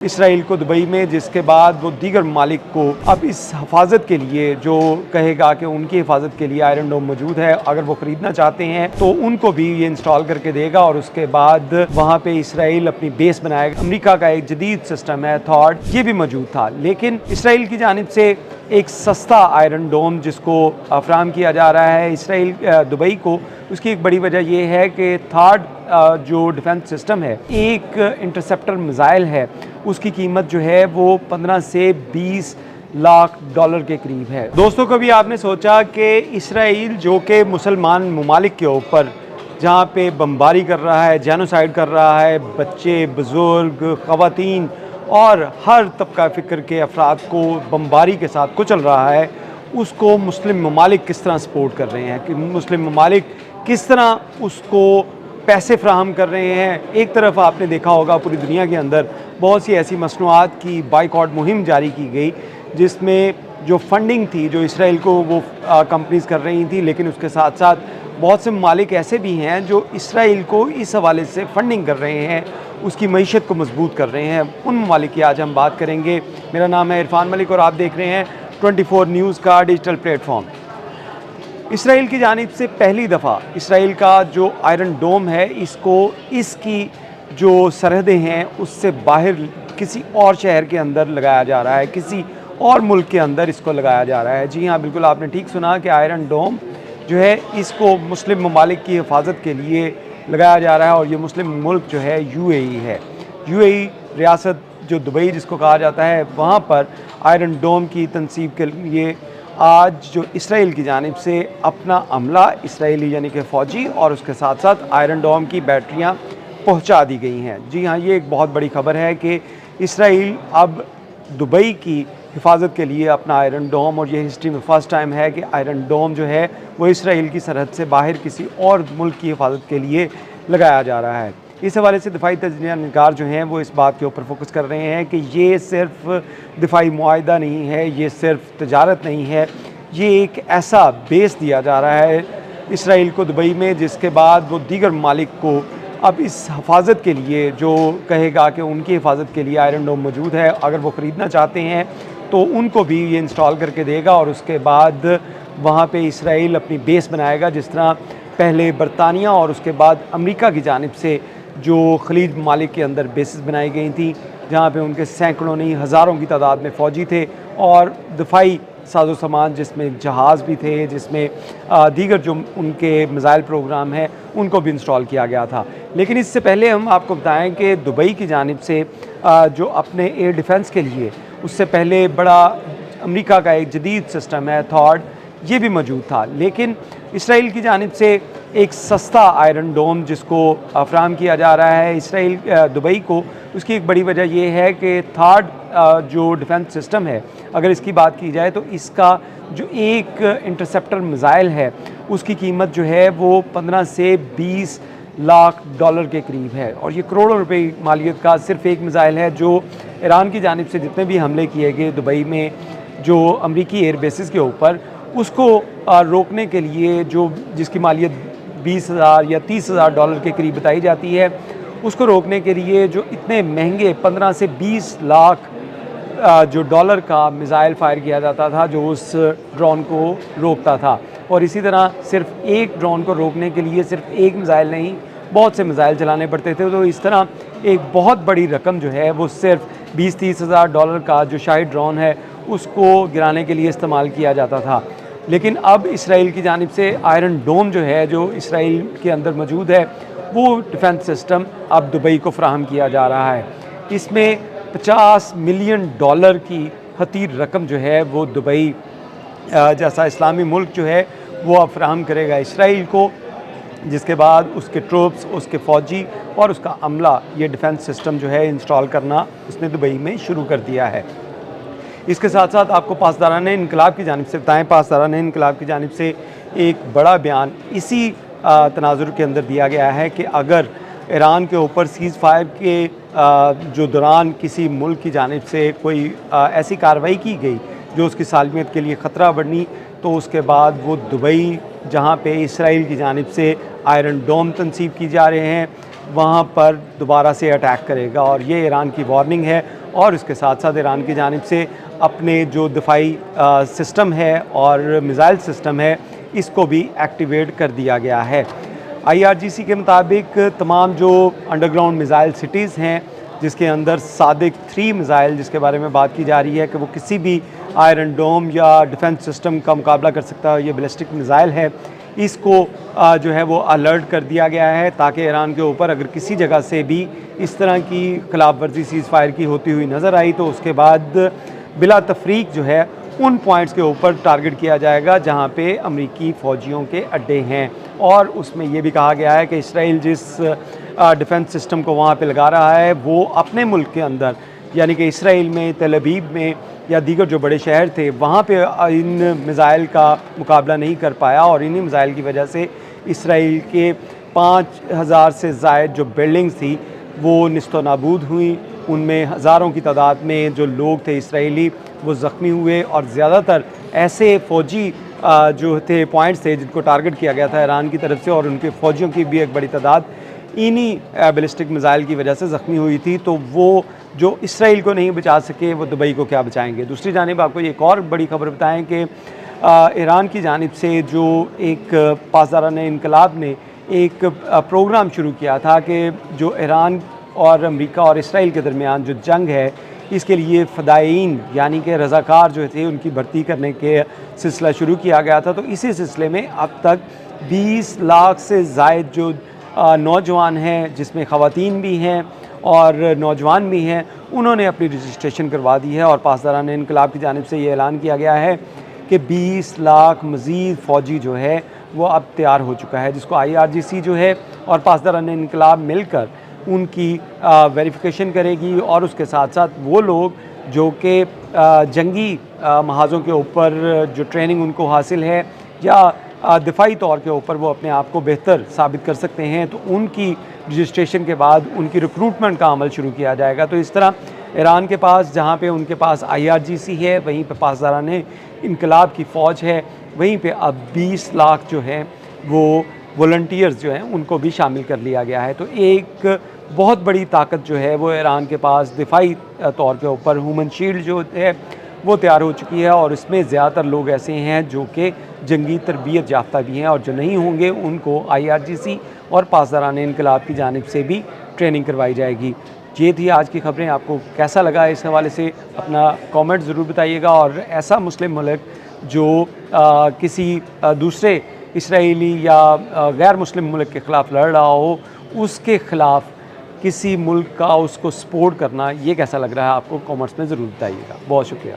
Israel को Dubai में, जिसके बाद वो दीगर ममालिक को अब इस हिफाजत के लिए जो कहेगा कि उनकी हिफाजत के लिए आयरन डोम मौजूद है, अगर वो ख़रीदना चाहते हैं तो उनको भी ये इंस्टॉल करके देगा और उसके बाद वहाँ पे इसराइल अपनी बेस बनाएगा। अमेरिका का एक जदीद सिस्टम है थॉड, ये भी मौजूद था, लेकिन इसराइल की जानिब से एक सस्ता आयरन डोम जिसको फराहम किया जा रहा है इसराइल दुबई को। उसकी एक बड़ी वजह यह है कि थॉड जो डिफेंस सिस्टम है, एक इंटरसेप्टर मिसाइल है, उसकी कीमत जो है वो 15 से 20 लाख डॉलर के करीब है। दोस्तों, कभी आपने सोचा कि इसराइल जो कि मुसलमान ममालिक के ऊपर जहाँ पे बमबारी कर रहा है, जेनोसाइड कर रहा है, बच्चे, बुज़ुर्ग, ख़वातीन और हर तबका फ़िक्र के अफराद को बमबारी के साथ कुचल रहा है, उसको मुस्लिम ममालिक किस तरह सपोर्ट कर रहे हैं, कि मुस्लिम ममालिक किस तरह उसको पैसे फ्राहम कर रहे हैं। एक तरफ आपने देखा होगा पूरी दुनिया के अंदर बहुत सी ऐसी मसनूआत की बाइकआउट मुहिम जारी की गई, जिसमें जो फंडिंग थी जो इसराइल को वो कंपनीज कर रही थी, लेकिन उसके साथ साथ बहुत से ममालिक ऐसे भी हैं जो इसराइल को इस हवाले से फंडिंग कर रहे हैं, उसकी मईशत को मजबूत कर रहे हैं। उन ममालिक की आज हम बात करेंगे। मेरा नाम है इरफान मलिक और आप देख रहे हैं 24 न्यूज़ का डिजिटल प्लेटफॉर्म। इसराइल की जानिब से पहली दफ़ा इसराइल का जो आयरन डोम है, इसको इसकी जो सरहदें हैं उससे बाहर किसी और शहर के अंदर लगाया जा रहा है, किसी और मुल्क के अंदर इसको लगाया जा रहा है। जी हाँ, बिल्कुल आपने ठीक सुना कि आयरन डोम जो है इसको मुस्लिम ममालिक की हिफाजत के लिए लगाया जा रहा है, और ये मुस्लिम मुल्क जो है यूएई है। यूएई रियासत जो दुबई जिसको कहा जाता है, वहाँ पर आयरन डोम की तनसीब के लिए आज जो इसराइल की जानिब से अपना अमला, इसराइली यानी कि फ़ौजी और उसके साथ साथ आयरन डोम की बैटरियाँ पहुंचा दी गई हैं। जी हाँ, ये एक बहुत बड़ी खबर है कि इसराइल अब दुबई की हिफाजत के लिए अपना आयरन डोम, और ये हिस्ट्री में फ़र्स्ट टाइम है कि आयरन डोम जो है वो इसराइल की सरहद से बाहर किसी और मुल्क की हिफाजत के लिए लगाया जा रहा है। इस हवाले से दिफाई तजज़ियाकार जो हैं वो इस बात के ऊपर फोकस कर रहे हैं कि ये सिर्फ दिफाई मुआहदा नहीं है, ये सिर्फ तजारत नहीं है, ये एक ऐसा बेस दिया जा रहा है इसराइल को दुबई में, जिसके बाद वो दीगर ममालिक को अब इस हिफाजत के लिए जो कहेगा कि उनकी हिफाजत के लिए आयरन डोम मौजूद है, अगर वो ख़रीदना चाहते हैं तो उनको भी ये इंस्टॉल करके देगा और उसके बाद वहाँ पे इसराइल अपनी बेस बनाएगा। जिस तरह पहले बरतानिया और उसके बाद अमेरिका की जानिब से जो खलीज ममालिक के अंदर बेसिस बनाई गई थी, जहाँ पे उनके सैकड़ों नहीं हज़ारों की तादाद में फ़ौजी थे और दफाई साजो सामान, जिसमें जहाज़ भी थे, जिसमें दीगर जो उनके मिसाइल प्रोग्राम है उनको भी इंस्टॉल किया गया था। लेकिन इससे पहले हम आपको बताएं कि दुबई की जानिब से जो अपने एयर डिफेंस के लिए उससे पहले बड़ा अमेरिका का एक जदीद सिस्टम है थॉड, ये भी मौजूद था, लेकिन इसराइल की जानिब से एक सस्ता आयरन डोम जिसको फराहम किया जा रहा है इसराइल दुबई को। उसकी एक बड़ी वजह यह है कि थॉड जो डिफेंस सिस्टम है, अगर इसकी बात की जाए तो इसका जो एक इंटरसेप्टर मिसाइल है उसकी कीमत जो है वो 15 से 20 लाख डॉलर के करीब है, और ये करोड़ों रुपए की मालियत का सिर्फ एक मिसाइल है जो ईरान की जानिब से जितने भी हमले किए गए दुबई में जो अमरीकी एयर बेसिस के ऊपर, उसको रोकने के लिए जो जिसकी मालियत 20,000 या 30,000 डॉलर के करीब बताई जाती है, उसको रोकने के लिए जो इतने महंगे 15 से 20 लाख जो डॉलर का मिसाइल फायर किया जाता था जो उस ड्रोन को रोकता था। और इसी तरह सिर्फ एक ड्रोन को रोकने के लिए सिर्फ एक मिसाइल नहीं, बहुत से मिसाइल चलाने पड़ते थे। तो इस तरह एक बहुत बड़ी रकम जो है वो सिर्फ 20-30 हज़ार डॉलर का जो शाही ड्रोन है उसको गिराने के लिए इस्तेमाल किया जाता था। लेकिन अब इसराइल की जानिब से आयरन डोम जो है, जो इसराइल के अंदर मौजूद है, वो डिफेंस सिस्टम अब दुबई को फ्राहम किया जा रहा है। इसमें 50 मिलियन डॉलर की हतीर रकम जो है वो दुबई जैसा इस्लामी मुल्क जो है वो अब फ्राहम करेगा इसराइल को, जिसके बाद उसके ट्रूप्स, उसके फ़ौजी और उसका अमला ये डिफेंस सिस्टम जो है इंस्टॉल करना उसने दुबई में शुरू कर दिया है। इसके साथ साथ आपको पासदारान इनकलाब की जानिब से बताएँ, पासदारान इनकलाब की जानिब से एक बड़ा बयान इसी तनाजुर के अंदर दिया गया है कि अगर ईरान के ऊपर सीज़ फायर के जो दौरान किसी मुल्क की जानिब से कोई ऐसी कार्रवाई की गई जो उसकी सालमियत के लिए ख़तरा बनी, तो उसके बाद वो दुबई जहाँ पे इसराइल की जानिब से आयरन डोम तनसीब की जा रहे हैं वहाँ पर दोबारा से अटैक करेगा। और ये ईरान की वार्निंग है और उसके साथ साथ ईरान की जानिब से अपने जो दिफाई सिस्टम है और मिसाइल सिस्टम है इसको भी एक्टिवेट कर दिया गया है। IRGC के मुताबिक तमाम जो अंडरग्राउंड मिसाइल सिटीज़ हैं जिसके अंदर सादिक 3 मिसाइल जिसके बारे में बात की जा रही है कि वो किसी भी आयरन डोम या डिफेंस सिस्टम का मुकाबला कर सकता है, ये बैलिस्टिक मिसाइल है, इसको जो है वो अलर्ट कर दिया गया है ताकि ईरान के ऊपर अगर किसी जगह से भी इस तरह की खिलाफ वर्जी सीज़ फायर की होती हुई नज़र आई तो उसके बाद बिला तफरीक जो है उन पॉइंट्स के ऊपर टारगेट किया जाएगा जहां पे अमरीकी फ़ौजियों के अड्डे हैं। और उसमें ये भी कहा गया है कि इसराइल जिस डिफेंस सिस्टम को वहाँ पे लगा रहा है वो अपने मुल्क के अंदर यानी कि इसराइल में, तेल अवीव में या दीगर जो बड़े शहर थे वहाँ पे इन मिसाइल का मुकाबला नहीं कर पाया और इन्हीं मिसाइल की वजह से इसराइल के 5000 से ज़ायद जो बिल्डिंग्स थी वो निस्तो नाबूद हुई। उनमें हज़ारों की तादाद में जो लोग थे इसराइली वो ज़ख्मी हुए और ज़्यादातर ऐसे फ़ौजी जो थे पॉइंट्स थे जिनको टारगेट किया गया था ईरान की तरफ से और उनके फ़ौजियों की भी एक बड़ी तादाद इन्हीं बैलिस्टिक मिसाइल की वजह से ज़ख्मी हुई थी। तो वो जो इसराइल को नहीं बचा सके वो दुबई को क्या बचाएंगे। दूसरी जानिब आपको एक और बड़ी खबर बताएं कि ईरान की जानिब से जो एक पासदारान इनकलाब ने एक प्रोग्राम शुरू किया था कि जो ईरान और अमेरिका और इसराइल के दरमियान जो जंग है इसके लिए फ़दाईन यानी कि रज़ाकार जो थे उनकी भर्ती करने के सिलसिला शुरू किया गया था। तो इसी सिलसिले में अब तक 20 लाख से ज़ायद जो नौजवान हैं जिसमें ख़वातीन भी हैं और नौजवान भी हैं उन्होंने अपनी रजिस्ट्रेशन करवा दी है और पासदारान इनकलाब की जानिब से ये ऐलान किया गया है कि 20 लाख मज़ीद फ़ौजी जो है वो अब तैयार हो चुका है जिसको IRGC जो है और पासदारान इनकलाब मिलकर उनकी वेरिफिकेशन करेगी और उसके साथ साथ वो लोग जो कि जंगी महाज़ों के ऊपर जो ट्रेनिंग उनको हासिल है या दिफाई तौर के ऊपर वो अपने आप को बेहतर साबित कर सकते हैं तो उनकी रजिस्ट्रेशन के बाद उनकी रिक्रूटमेंट का अमल शुरू किया जाएगा। तो इस तरह ईरान के पास जहाँ पे उनके पास IRGC है वहीं पे पासदारान इनकलाब की फ़ौज है, वहीं पे अब 20 लाख जो है वो वॉलंटियर्स जो हैं उनको भी शामिल कर लिया गया है। तो एक बहुत बड़ी ताकत जो है वो ईरान के पास दिफाई तौर के ऊपर ह्यूमन शील्ड जो है वो तैयार हो चुकी है और इसमें ज़्यादातर लोग ऐसे हैं जो कि जंगी तरबियत याफ्ता भी हैं और जो नहीं होंगे उनको IRGC और पासदारान इनकलाब की जानिब से भी ट्रेनिंग करवाई जाएगी। ये थी आज की खबरें। आपको कैसा लगा इस हवाले से अपना कमेंट ज़रूर बताइएगा और ऐसा मुस्लिम मुल्क जो किसी दूसरे इसराइली या गैर मुस्लिम मुल्क के ख़िलाफ़ लड़ रहा हो उसके ख़िलाफ़ किसी मुल्क का उसको सपोर्ट करना ये कैसा लग रहा है आपको कमेंट्स में ज़रूर बताइएगा। बहुत शुक्रिया।